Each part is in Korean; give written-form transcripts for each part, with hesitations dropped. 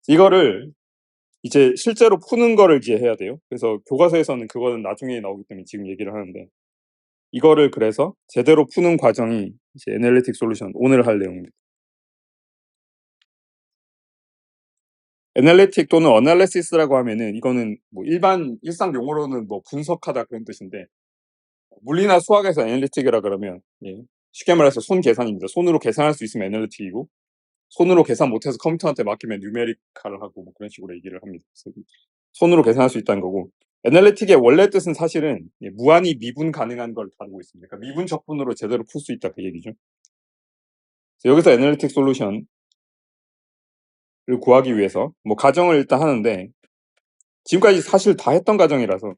이거를 이제 실제로 푸는 거를 이제 해야 돼요. 그래서 교과서에서는 그거는 나중에 나오기 때문에 지금 얘기를 하는데, 이거를 그래서 제대로 푸는 과정이 이제 애널리틱 솔루션 오늘 할 내용입니다. 애널리틱 또는 어널리시스라고 하면은 이거는 뭐 일반 일상 용어로는 뭐 분석하다 그런 뜻인데, 물리나 수학에서 애널리틱이라 그러면 쉽게 말해서 손 계산입니다. 손으로 계산할 수 있으면 애널리틱이고, 손으로 계산 못해서 컴퓨터한테 맡기면 뉴메리컬을 하고 뭐 그런 식으로 얘기를 합니다. 그래서 손으로 계산할 수 있다는 거고, 애널리틱의 원래 뜻은 사실은 무한히 미분 가능한 걸 다루고 있습니다. 그러니까 미분 적분으로 제대로 풀 수 있다 그 얘기죠. 여기서 애널리틱 솔루션을 구하기 위해서 뭐 가정을 일단 하는데, 지금까지 사실 다 했던 가정이라서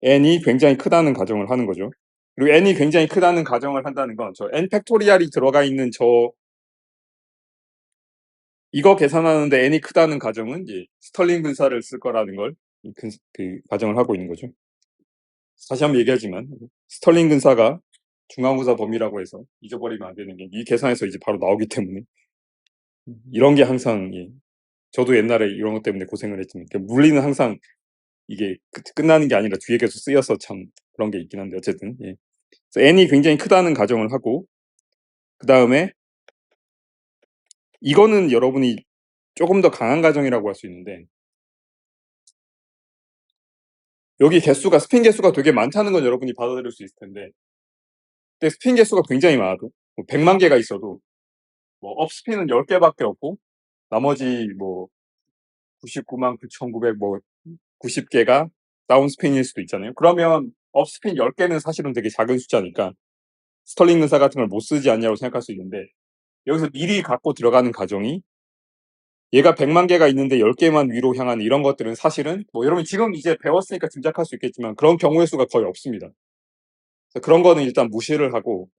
n이 굉장히 크다는 가정을 하는 거죠. 그리고 n이 굉장히 크다는 가정을 한다는 건 저 n 팩토리얼이 들어가 있는 이거 계산하는데 n이 크다는 가정은 이제 스털링 근사를 쓸 거라는 걸 그 가정을 하고 있는 거죠. 다시 한번 얘기하지만 스털링 근사가 중앙분사 범위라고 해서 잊어버리면 안 되는 게 이 계산에서 이제 바로 나오기 때문에 이런 게 항상 저도 옛날에 이런 것 때문에 고생을 했지만 물리는 항상 이게 끝나는 게 아니라 뒤에 계속 쓰여서 참 그런 게 있긴 한데 어쨌든 그래서 n이 굉장히 크다는 가정을 하고, 그 다음에 이거는 여러분이 조금 더 강한 가정이라고 할 수 있는데, 여기 개수가 스핀 개수가 되게 많다는 건 여러분이 받아들일 수 있을 텐데, 근데 스핀 개수가 굉장히 많아도 뭐 100만 개가 있어도 뭐 업스핀은 10개밖에 없고 나머지 뭐 99만 9,900 뭐 90개가 다운스핀일 수도 있잖아요. 그러면 업스핀 10개는 사실은 되게 작은 숫자니까 스털링 근사 같은 걸 못 쓰지 않냐고 생각할 수 있는데, 여기서 미리 갖고 들어가는 가정이 얘가 100만 개가 있는데 10개만 위로 향하는 이런 것들은 사실은 뭐 여러분 지금 이제 배웠으니까 짐작할 수 있겠지만 그런 경우의 수가 거의 없습니다. 그래서 그런 거는 일단 무시를 하고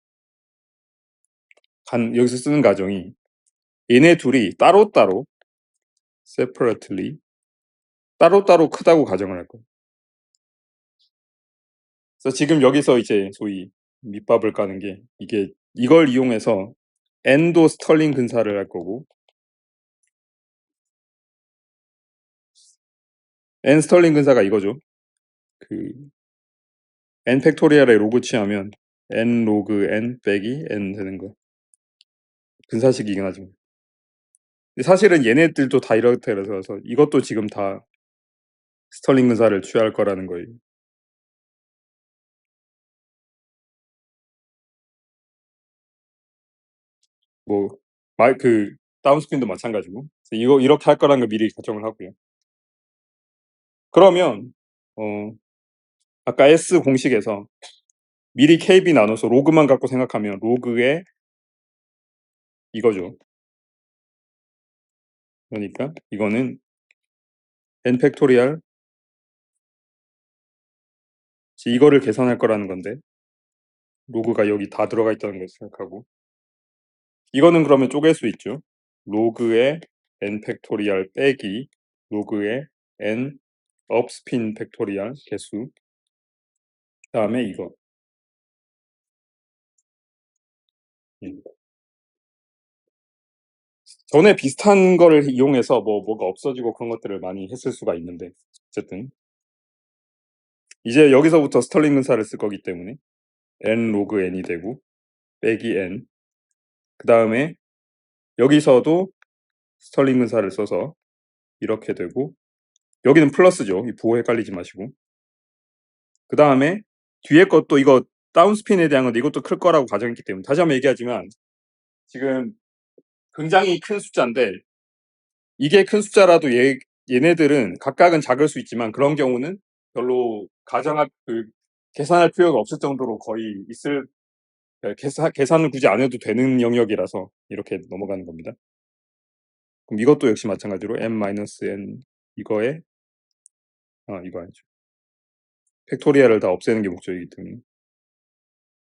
여기서 쓰는 가정이 얘네 둘이 따로따로 separately 따로따로 크다고 가정을 할 거예요. 그래서 지금 여기서 이제 소위 밑밥을 까는 게 이걸 이용해서 n도 스털링 근사를 할 거고, n 스털링 근사가 이거죠. 그 n 팩토리얼에 로그 취하면 n 로그 n 빼기 n 되는 거 근사식이긴 하죠. 사실은 얘네들도 다 이렇다 그래서 이것도 지금 다 스털링 근사를 취할 거라는 거예요. 뭐 다운스핀도 마찬가지고 이거 이렇게 할 거라는 걸 미리 가정을 하고요. 그러면 아까 S 공식에서 미리 KB 나눠서 로그만 갖고 생각하면 로그의 이거죠. 그러니까 이거는 n 팩토리얼 이거를 계산할 거라는 건데, 로그가 여기 다 들어가 있다는 걸 생각하고, 이거는 그러면 쪼갤 수 있죠. 로그의 n 팩토리얼 빼기 로그의 n 업스핀 팩토리얼 개수, 그다음에 이거 전에 비슷한 거를 이용해서 뭐가 없어지고 그런 것들을 많이 했을 수가 있는데, 어쨌든 이제 여기서부터 스털링 근사를 쓸 거기 때문에 n 로그 n이 되고 빼기 n, 그 다음에 여기서도 스털링 근사를 써서 이렇게 되고, 여기는 플러스죠. 이 부호 헷갈리지 마시고, 그 다음에 뒤에 것도 이거 다운스핀에 대한 건데 이것도 클 거라고 가정했기 때문에 다시 한번 얘기하지만 지금 굉장히 큰 숫자인데, 이게 큰 숫자라도 얘네들은 각각은 작을 수 있지만 그런 경우는 별로 계산할 필요가 없을 정도로 거의 계산을 굳이 안 해도 되는 영역이라서 이렇게 넘어가는 겁니다. 그럼 이것도 역시 마찬가지로 n-n 이거에 이거 아니죠. 팩토리얼을 다 없애는 게 목적이기 때문에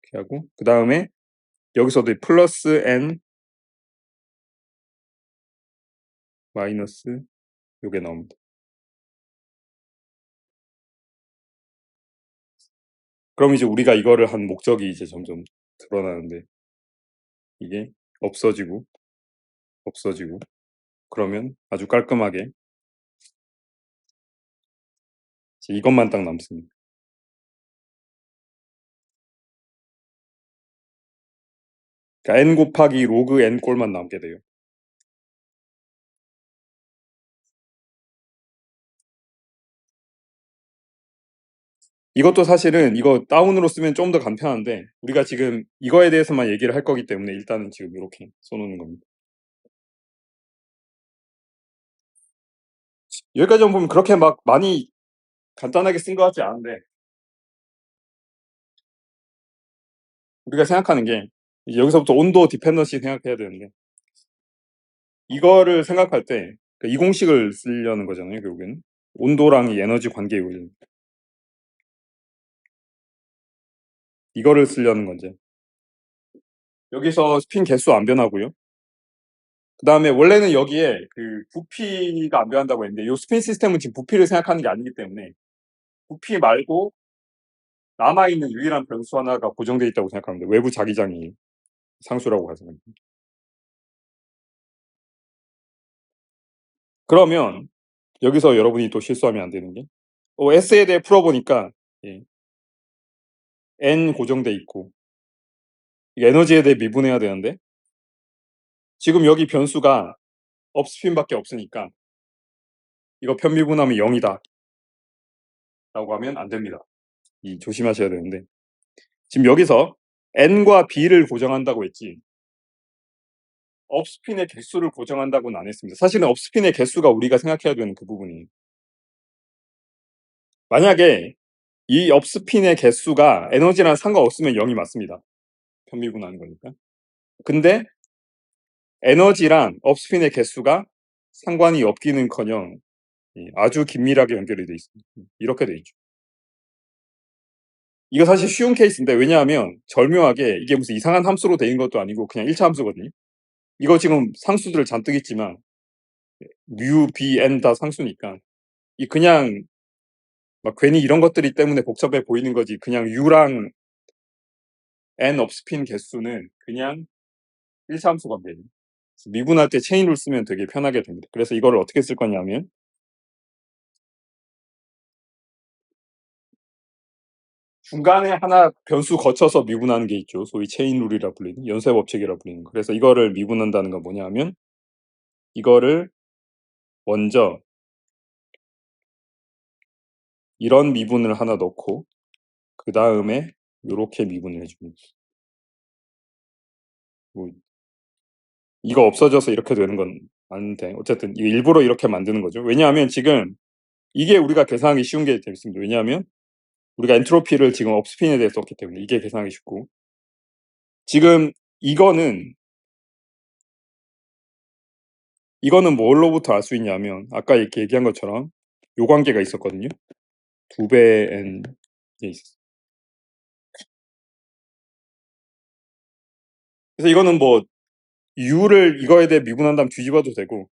이렇게 하고, 그 다음에 여기서도 플러스 n 마이너스 요게 나옵니다. 그럼 이제 우리가 이거를 한 목적이 이제 점점 드러나는데 이게 없어지고, 없어지고 그러면 아주 깔끔하게 이제 이것만 딱 남습니다. 그러니까 n 곱하기 로그 n 꼴만 남게 돼요. 이것도 사실은 이거 다운으로 쓰면 좀 더 간편한데 우리가 지금 이거에 대해서만 얘기를 할 거기 때문에 일단은 지금 이렇게 써놓는 겁니다. 여기까지 보면 그렇게 막 많이 간단하게 쓴 것 같지 않은데 우리가 생각하는 게 이제 여기서부터 온도 디펜던시 생각해야 되는데 이거를 생각할 때 이 공식을 쓰려는 거잖아요. 결국에는 온도랑 이 에너지 관계 요인 이거를 쓰려는 건지 여기서 스핀 개수 안 변하고요. 그 다음에 원래는 여기에 그 부피가 안 변한다고 했는데 이 스핀 시스템은 지금 부피를 생각하는 게 아니기 때문에 부피 말고 남아있는 유일한 변수 하나가 고정되어 있다고 생각합니다. 외부 자기장이 상수라고 하잖아요. 그러면 여기서 여러분이 또 실수하면 안 되는 게 S에 대해 풀어보니까 예, N 고정돼 있고 에너지에 대해 미분해야 되는데 지금 여기 변수가 업스핀밖에 없으니까 이거 편미분하면 0이다 라고 하면 안 됩니다. 조심하셔야 되는데 지금 여기서 N과 B를 고정한다고 했지 업스핀의 개수를 고정한다고는 안 했습니다. 사실은 업스핀의 개수가 우리가 생각해야 되는 그 부분이에요. 만약에 이 업스핀의 개수가 에너지랑 상관없으면 0이 맞습니다. 편미분하는 거니까. 근데 에너지랑 업스핀의 개수가 상관이 없기는커녕 아주 긴밀하게 연결이 돼 있습니다. 이렇게 돼 있죠. 이거 사실 쉬운 케이스인데 왜냐하면 절묘하게 이게 무슨 이상한 함수로 돼 있는 것도 아니고 그냥 1차 함수거든요. 이거 지금 상수들 잔뜩 있지만 뮤, b, n 다 상수니까 이 그냥 막 괜히 이런 것들이 때문에 복잡해 보이는 거지 그냥 u랑 n 업스핀 개수는 그냥 1차 함수 관계예요. 미분할 때 체인룰 쓰면 되게 편하게 됩니다. 그래서 이거를 어떻게 쓸 거냐면 중간에 하나 변수 거쳐서 미분하는 게 있죠. 소위 체인룰이라 불리는 연쇄 법칙이라 불리는 거. 그래서 이거를 미분한다는 건 뭐냐면 이거를 먼저 이런 미분을 하나 넣고 그 다음에 이렇게 미분을 해줍니다. 뭐 이거 없어져서 이렇게 되는 건 아닌데 어쨌든 일부러 이렇게 만드는 거죠. 왜냐하면 지금 이게 우리가 계산하기 쉬운 게 되겠습니다. 왜냐하면 우리가 엔트로피를 지금 업스핀에 대해서 썼기 때문에 이게 계산하기 쉽고 지금 이거는 뭘로부터 알 수 있냐면 아까 이렇게 얘기한 것처럼 요 관계가 있었거든요. 2배 n 게 있었어요. 그래서 이거는 뭐 u를 이거에 대해 미분한 다음 뒤집어도 되고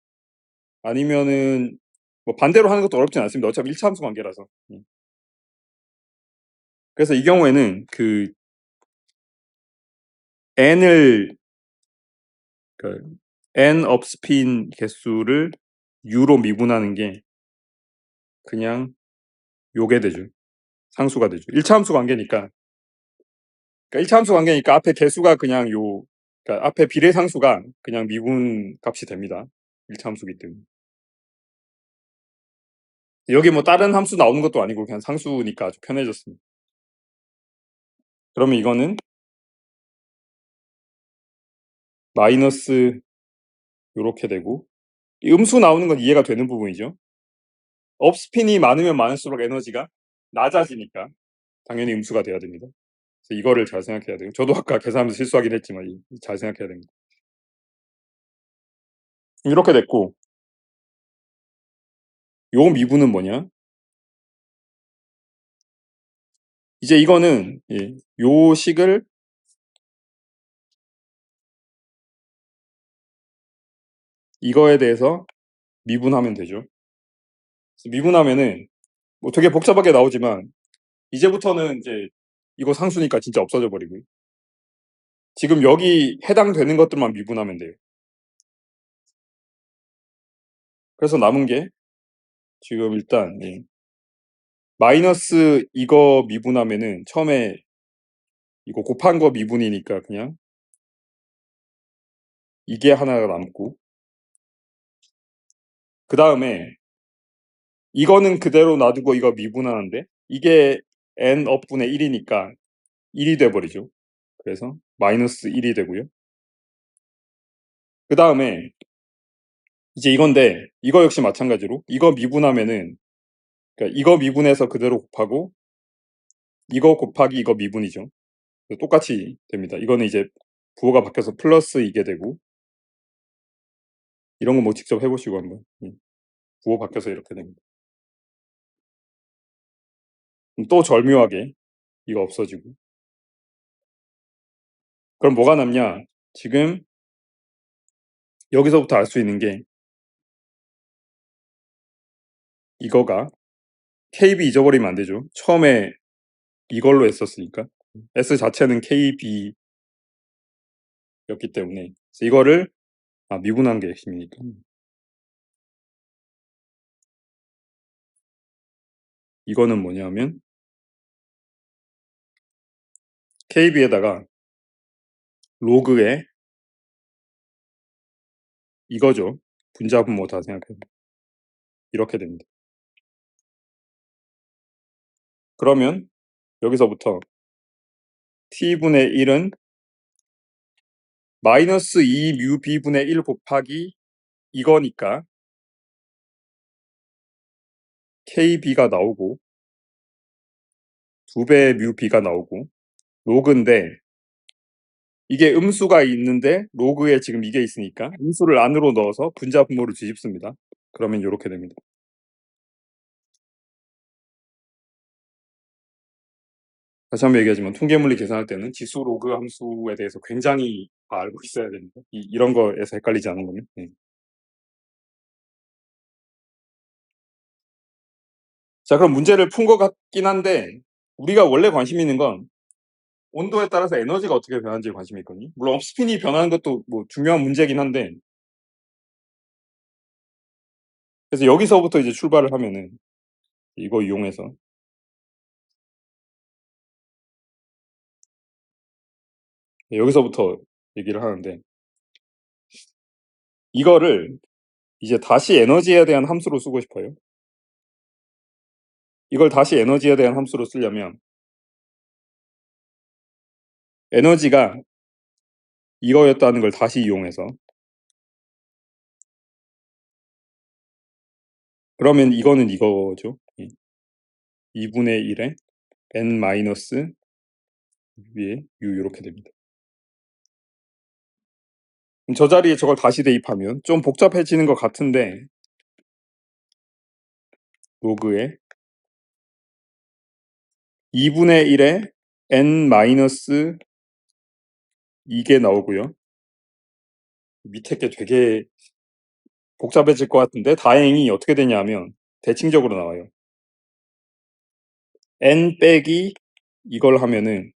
아니면은 뭐 반대로 하는 것도 어렵진 않습니다. 어차피 1차 함수 관계라서. 그래서 이 경우에는 그 n을 그 n 업스핀 개수를 u로 미분하는 게 그냥 요게 되죠. 상수가 되죠. 1차 함수 관계니까. 그러니까 1차 함수 관계니까 앞에 개수가 그냥 그러니까 앞에 비례상수가 그냥 미분 값이 됩니다. 1차 함수기 때문에. 여기 뭐 다른 함수 나오는 것도 아니고 그냥 상수니까 아주 편해졌습니다. 그러면 이거는 마이너스 요렇게 되고 이 음수 나오는 건 이해가 되는 부분이죠. 업스핀이 많으면 많을수록 에너지가 낮아지니까 당연히 음수가 돼야 됩니다. 그래서 이거를 잘 생각해야 돼요. 저도 아까 계산하면서 실수하긴 했지만 잘 생각해야 됩니다. 이렇게 됐고 요 미분은 뭐냐? 이제 이거는 요 식을 이거에 대해서 미분하면 되죠. 미분하면은 뭐 되게 복잡하게 나오지만 이제부터는 이제 이거 상수니까 진짜 없어져 버리고요. 지금 여기 해당되는 것들만 미분하면 돼요. 그래서 남은 게 지금 일단 마이너스 이거 미분하면은 처음에 이거 곱한 거 미분이니까 그냥 이게 하나가 남고, 그 다음에 이거는 그대로 놔두고 이거 미분하는데 이게 n업분의 1이니까 1이 돼버리죠. 그래서 마이너스 1이 되고요. 그 다음에 이제 이건데 이거 역시 마찬가지로 이거 미분하면은, 그러니까 이거 미분해서 그대로 곱하고 이거 곱하기 이거 미분이죠. 똑같이 됩니다. 이거는 이제 부호가 바뀌어서 플러스 이게 되고, 이런 거 뭐 직접 해보시고 한번. 부호 바뀌어서 이렇게 됩니다. 또 절묘하게 이거 없어지고. 그럼 뭐가 남냐? 지금 여기서부터 알 수 있는 게 이거가 KB 잊어버리면 안 되죠. 처음에 이걸로 했었으니까. S 자체는 KB였기 때문에 이거를 미분한 게 핵심이니까. 이거는 뭐냐면 KB에다가 로그에 이거죠. 분자분모 다 생각해요. 이렇게 됩니다. 그러면 여기서부터 t분의 1은 마이너스 2 뮤 b분의 1 곱하기 이거니까 kb가 나오고 2배의 뮤 b가 나오고, 로그인데 이게 음수가 있는데 로그에 지금 이게 있으니까 음수를 안으로 넣어서 분자분모를 뒤집습니다. 그러면 이렇게 됩니다. 다시 한번 얘기하지만 통계물리 계산할 때는 지수 로그 함수에 대해서 굉장히 알고 있어야 됩니다. 이런 거에서 헷갈리지 않은 거면. 자, 그럼 문제를 푼 것 같긴 한데 우리가 원래 관심 있는 건 온도에 따라서 에너지가 어떻게 변하는지에 관심이 있거든요. 물론 업스핀이 변하는 것도 뭐 중요한 문제긴 한데, 그래서 여기서부터 이제 출발을 하면은 이거 이용해서 여기서부터 얘기를 하는데, 이거를 이제 다시 에너지에 대한 함수로 쓰고 싶어요. 이걸 다시 에너지에 대한 함수로 쓰려면 에너지가 이거였다는 걸 다시 이용해서, 그러면 이거는 이거죠. 2분의 1에 n 마이너스 위에 u 이렇게 됩니다. 그럼 저 자리에 저걸 다시 대입하면 좀 복잡해지는 것 같은데 로그에 2분의 1에 n 마이너스 이게 나오고요. 밑에 게 되게 복잡해질 것 같은데 다행히 어떻게 되냐면 대칭적으로 나와요. n 빼기 이걸 하면은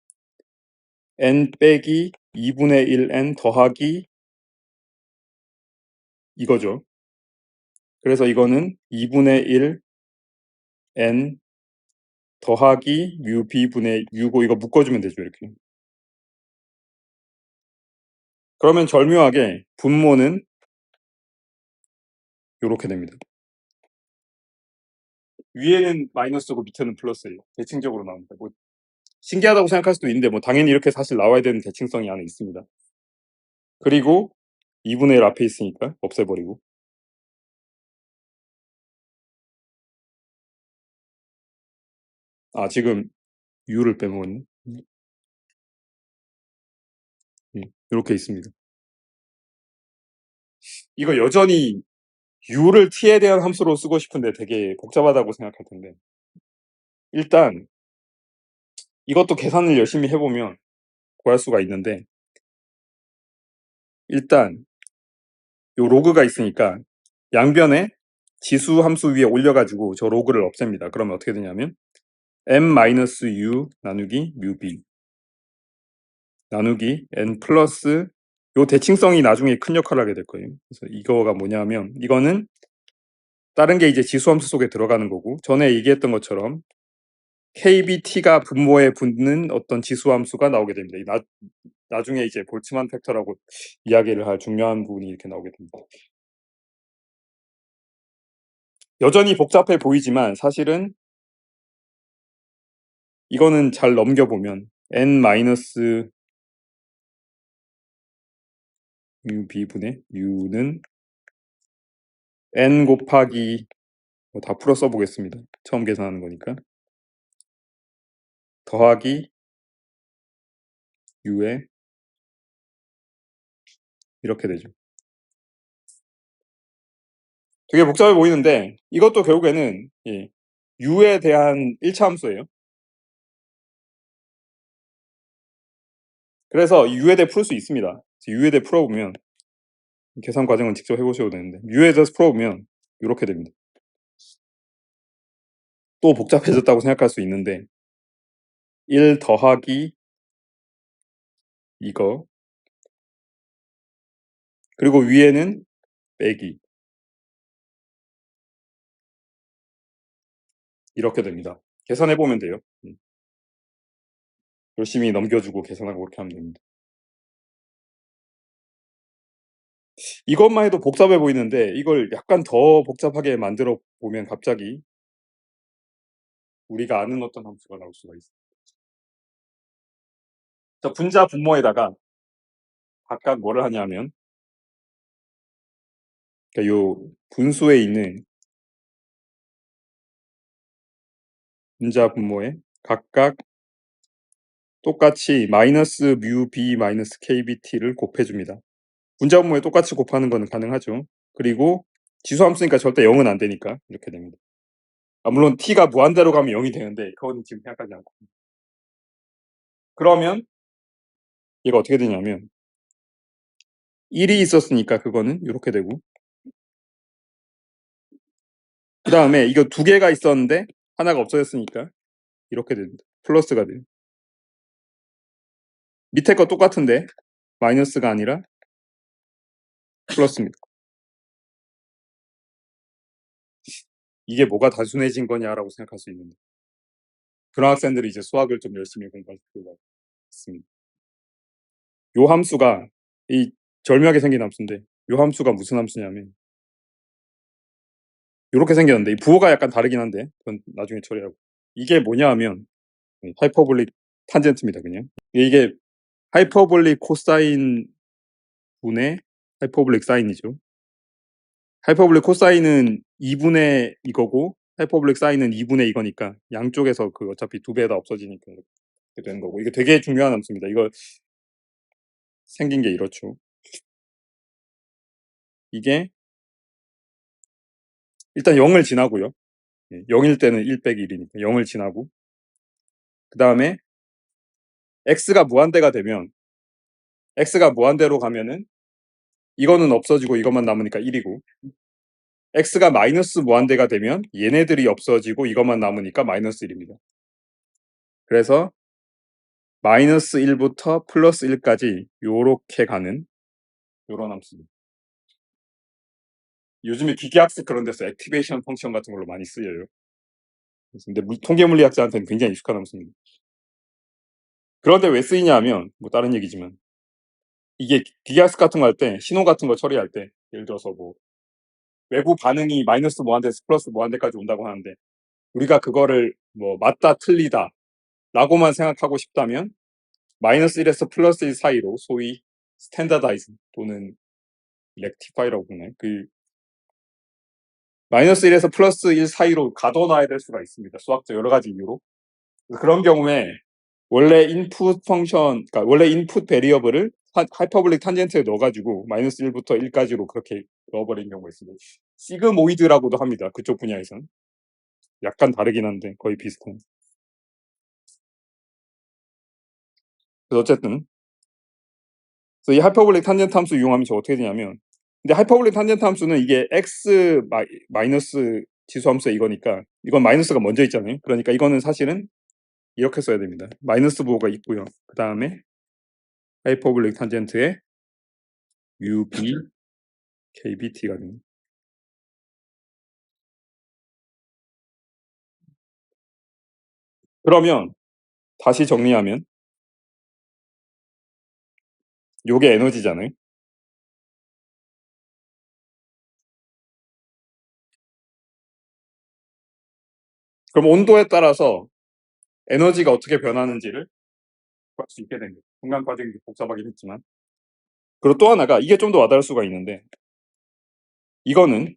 n 빼기 2분의 1n 더하기 이거죠. 그래서 이거는 2분의 1n 더하기 뮤 b분의 u고, 이거 묶어주면 되죠. 이렇게. 그러면 절묘하게 분모는 이렇게 됩니다. 위에는 마이너스고 밑에는 플러스예요. 대칭적으로 나옵니다. 뭐 신기하다고 생각할 수도 있는데 뭐 당연히 이렇게 사실 나와야 되는 대칭성이 안에 있습니다. 그리고 2분의 1 앞에 있으니까 없애버리고, 지금 u를 빼먹었네. 이렇게 있습니다. 이거 여전히 u를 t에 대한 함수로 쓰고 싶은데 되게 복잡하다고 생각할 텐데, 일단 이것도 계산을 열심히 해보면 구할 수가 있는데, 일단 요 로그가 있으니까 양변에 지수 함수 위에 올려가지고 저 로그를 없앱니다. 그러면 어떻게 되냐면 m-u 나누기 뮤b 나누기 n 플러스 요 대칭성이 나중에 큰 역할을 하게 될 거예요. 그래서 이거가 뭐냐면 이거는 다른 게 이제 지수함수 속에 들어가는 거고, 전에 얘기했던 것처럼 KBT가 분모에 붙는 어떤 지수함수가 나오게 됩니다. 나중에 이제 볼츠만 팩터라고 이야기를 할 중요한 부분이 이렇게 나오게 됩니다. 여전히 복잡해 보이지만 사실은 이거는 잘 넘겨보면 n-b분의 u는 n 곱하기 다 풀어 써보겠습니다. 처음 계산하는 거니까. 더하기 u에 이렇게 되죠. 되게 복잡해 보이는데 이것도 결국에는 u에 대한 1차 함수예요. 그래서 u에 대해 풀 수 있습니다. u에 대해 풀어보면 계산 과정은 직접 해보셔도 되는데 u에 대해서 풀어보면 이렇게 됩니다. 또 복잡해졌다고 생각할 수 있는데 1 더하기 이거 그리고 위에는 빼기 이렇게 됩니다. 계산해보면 돼요. 열심히 넘겨주고 계산하고 그렇게 하면 됩니다. 이것만 해도 복잡해 보이는데 이걸 약간 더 복잡하게 만들어 보면 갑자기 우리가 아는 어떤 함수가 나올 수가 있어요. 자, 분자 분모에다가 각각 뭐를 하냐면 그러니까 요 분수에 있는 분자 분모에 각각 똑같이 마이너스 뮤 b 마이너스 kbt를 곱해줍니다. 분자 분모에 똑같이 곱하는 거는 가능하죠. 그리고 지수함수니까 절대 0은 안 되니까 이렇게 됩니다. 물론 t가 무한대로 가면 0이 되는데 그건 지금 생각하지 않고. 그러면 얘가 어떻게 되냐면 1이 있었으니까 그거는 이렇게 되고 그 다음에 이거 두 개가 있었는데 하나가 없어졌으니까 이렇게 됩니다. 플러스가 돼요. 밑에 거 똑같은데 마이너스가 아니라 플러스입니다. 이게 뭐가 단순해진 거냐라고 생각할 수 있는데 그런 학생들이 이제 수학을 좀 열심히 공부할 필요가 있습니다. 요 함수가 이 절묘하게 생긴 함수인데 요 함수가 무슨 함수냐면 이렇게 생겼는데 이 부호가 약간 다르긴 한데 그건 나중에 처리하고 이게 뭐냐 하면 하이퍼볼릭 탄젠트입니다. 그냥 이게 하이퍼볼릭 코사인 분의 하이퍼볼릭 사인이죠. 하이퍼볼릭 코사인은 2분의 이거고 하이퍼볼릭 사인은 2분의 이거니까 양쪽에서 그 어차피 두 배 다 없어지니까 이렇게 되는 거고 이게 되게 중요한 함수입니다. 이거 생긴 게 이렇죠. 이게 일단 0을 지나고요. 0일 때는 1 빼기 1이니까 0을 지나고 그 다음에 x가 무한대가 되면 x가 무한대로 가면은 이거는 없어지고 이것만 남으니까 1이고 x가 마이너스 무한대가 되면 얘네들이 없어지고 이것만 남으니까 마이너스 1입니다. 그래서 마이너스 1부터 플러스 1까지 요렇게 가는 요런 함수입니다. 요즘에 기계학습 그런 데서 액티베이션 펑션 같은 걸로 많이 쓰여요. 근데 통계물리학자한테는 굉장히 익숙한 함수입니다. 그런데 왜 쓰이냐 하면 뭐 다른 얘기지만 이게 기계학습 같은 거 할 때 신호 같은 거 처리할 때 예를 들어서 뭐 외부 반응이 마이너스 무한대에서 플러스 무한대까지 온다고 하는데 우리가 그거를 뭐 맞다 틀리다 라고만 생각하고 싶다면 마이너스 1에서 플러스 1 사이로 소위 스탠다다이즈 또는 렉티파이라고 부르나요? 그 마이너스 1에서 플러스 1 사이로 가둬놔야 될 수가 있습니다. 수학적 여러 가지 이유로. 그런 경우에 원래 인풋 펑션, 그러니까 원래 인풋 베리어블을 하이퍼볼릭 탄젠트에 넣어가지고 마이너스 1부터 1까지로 그렇게 넣어버린 경우가 있습니다. 시그모이드라고도 합니다. 그쪽 분야에선. 약간 다르긴 한데 거의 비슷한. 그래서 어쨌든 그래서 이 하이퍼볼릭 탄젠트 함수 이용하면 저 어떻게 되냐면 근데 하이퍼볼릭 탄젠트 함수는 이게 x 마이너스 지수 함수의 이거니까 이건 마이너스가 먼저 있잖아요. 그러니까 이거는 사실은 이렇게 써야 됩니다. 마이너스 부호가 있고요. 그 다음에 하이퍼볼릭 탄젠트에 UB KBT가 됩니다. 그러면 다시 정리하면 요게 에너지잖아요. 그럼 온도에 따라서 에너지가 어떻게 변하는지를 알 수 있게 됩니다. 중간 과정이 복잡하긴 했지만. 그리고 또 하나가 이게 좀 더 와닿을 수가 있는데 이거는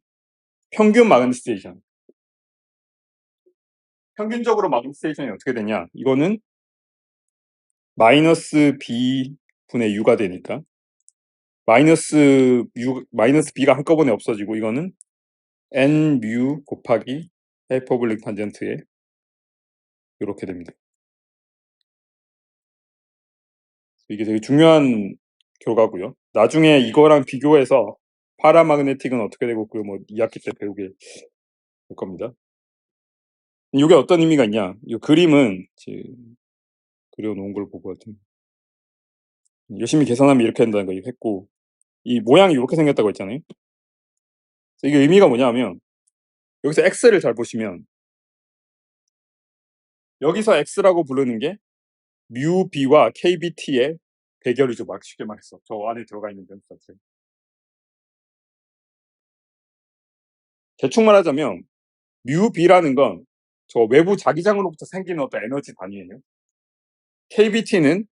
평균 마그니티제이션. 평균적으로 마그니티제이션이 어떻게 되냐? 이거는 마이너스 b 분의 u가 되니까 마이너스 b가 한꺼번에 없어지고 이거는 n mu 곱하기 하이퍼볼릭 탄젠트에 이렇게 됩니다. 이게 되게 중요한 결과고요. 나중에 이거랑 비교해서 파라마그네틱은 어떻게 되고 그 뭐 2학기 때 배우게 될 겁니다. 이게 어떤 의미가 있냐? 이 그림은 그려놓은 걸 보고 하여튼 열심히 계산하면 이렇게 된다는 거 했고 이 모양이 이렇게 생겼다고 했잖아요. 이게 의미가 뭐냐면 여기서 x를 잘 보시면 여기서 x라고 부르는 게 mu b와 kbt의 대결이죠. 막 쉽게 말해서 저 안에 들어가 있는 변수 자체. 대충 말하자면 mu b라는 건 저 외부 자기장으로부터 생기는 어떤 에너지 단위예요. kbt는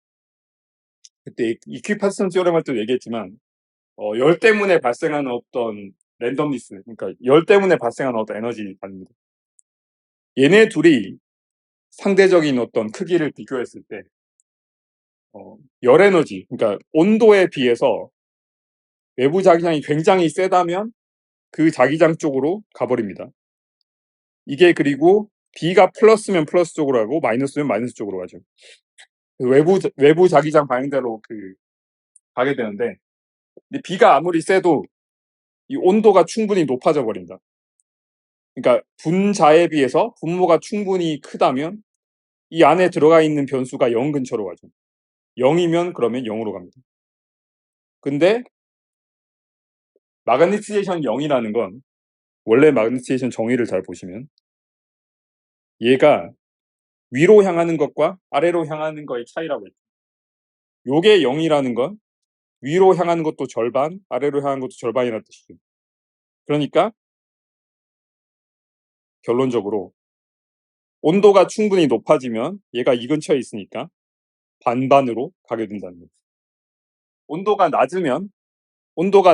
그때 이퀴파선 티오렘 할 때도 얘기했지만 열 때문에 발생하는 어떤 랜덤니스, 그러니까 열 때문에 발생하는 어떤 에너지 단위입니다. 얘네 둘이 상대적인 어떤 크기를 비교했을 때 열 에너지, 그러니까 온도에 비해서 외부 자기장이 굉장히 세다면 그 자기장 쪽으로 가버립니다. 이게 그리고 B가 플러스면 플러스 쪽으로 가고 마이너스면 마이너스 쪽으로 가죠. 외부 자기장 방향대로 가게 되는데 B가 아무리 세도 이 온도가 충분히 높아져 버린다. 그러니까 분자에 비해서 분모가 충분히 크다면 이 안에 들어가 있는 변수가 0 근처로 가죠. 0이면 그러면 0으로 갑니다. 근데 마그니티제이션 0이라는 건 원래 마그니티제이션 정의를 잘 보시면 얘가 위로 향하는 것과 아래로 향하는 거의 차이라고 했죠. 요게 0이라는 건 위로 향하는 것도 절반, 아래로 향하는 것도 절반이라는 뜻이죠. 그러니까 결론적으로 온도가 충분히 높아지면 얘가 이 근처에 있으니까 반반으로 가게 된다는 거죠. 온도가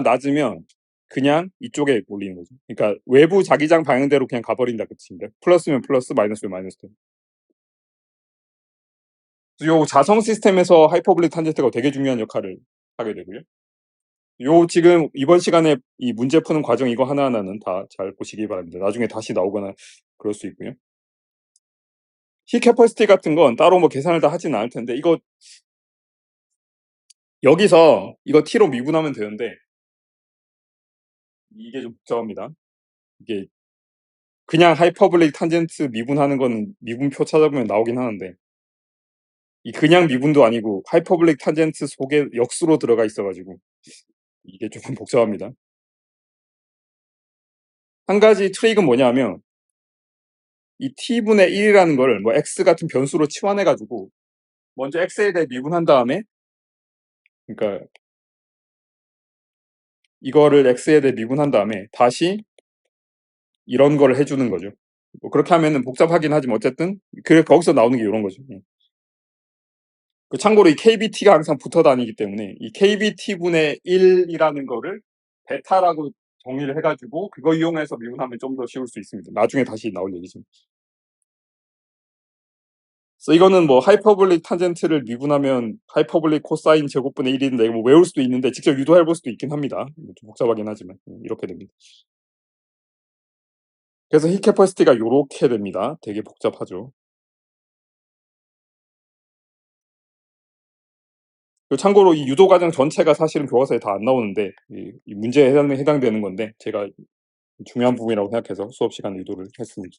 낮으면 그냥 이쪽에 몰리는 거죠. 그러니까 외부 자기장 방향대로 그냥 가버린다 그 뜻입니다. 플러스면 플러스, 마이너스면 마이너스. 요 자성 시스템에서 하이퍼볼릭 탄젠트가 되게 중요한 역할을 하게 되고요. 요 지금 이번 시간에 이 문제 푸는 과정 이거 하나하나는 다 잘 보시기 바랍니다. 나중에 다시 나오거나 그럴 수 있고요. 히 캐퍼시티 같은 건 따로 뭐 계산을 다 하진 않을 텐데 이거 여기서 이거 t로 미분하면 되는데 이게 좀 복잡합니다. 이게 그냥 하이퍼볼릭 탄젠트 미분하는 거는 미분표 찾아보면 나오긴 하는데 이 그냥 미분도 아니고 하이퍼볼릭 탄젠트 속에 역수로 들어가 있어가지고 이게 조금 복잡합니다. 한 가지 트릭은 뭐냐면 이 t분의 1이라는 걸 뭐 x 같은 변수로 치환해가지고 먼저 x에 대해 미분한 다음에 그러니까 이거를 x에 대해 미분한 다음에 다시 이런 걸 해주는 거죠. 뭐 그렇게 하면은 복잡하긴 하지만 어쨌든 그래 거기서 나오는 게 이런 거죠. 참고로 이 KBT가 항상 붙어 다니기 때문에 이 KBT분의 1이라는 거를 베타라고 정의를 해가지고 그거 이용해서 미분하면 좀 더 쉬울 수 있습니다. 나중에 다시 나올 얘기죠. 그래서 이거는 뭐 하이퍼볼릭 탄젠트를 미분하면 하이퍼볼릭 코사인 제곱분의 1인데 이거 뭐 외울 수도 있는데 직접 유도해 볼 수도 있긴 합니다. 좀 복잡하긴 하지만 이렇게 됩니다. 그래서 히 캐퍼시티가 이렇게 됩니다. 되게 복잡하죠. 참고로 이 유도 과정 전체가 사실은 교과서에 다 안 나오는데 이 문제에 해당되는 건데 제가 중요한 부분이라고 생각해서 수업 시간에 유도를 했습니다.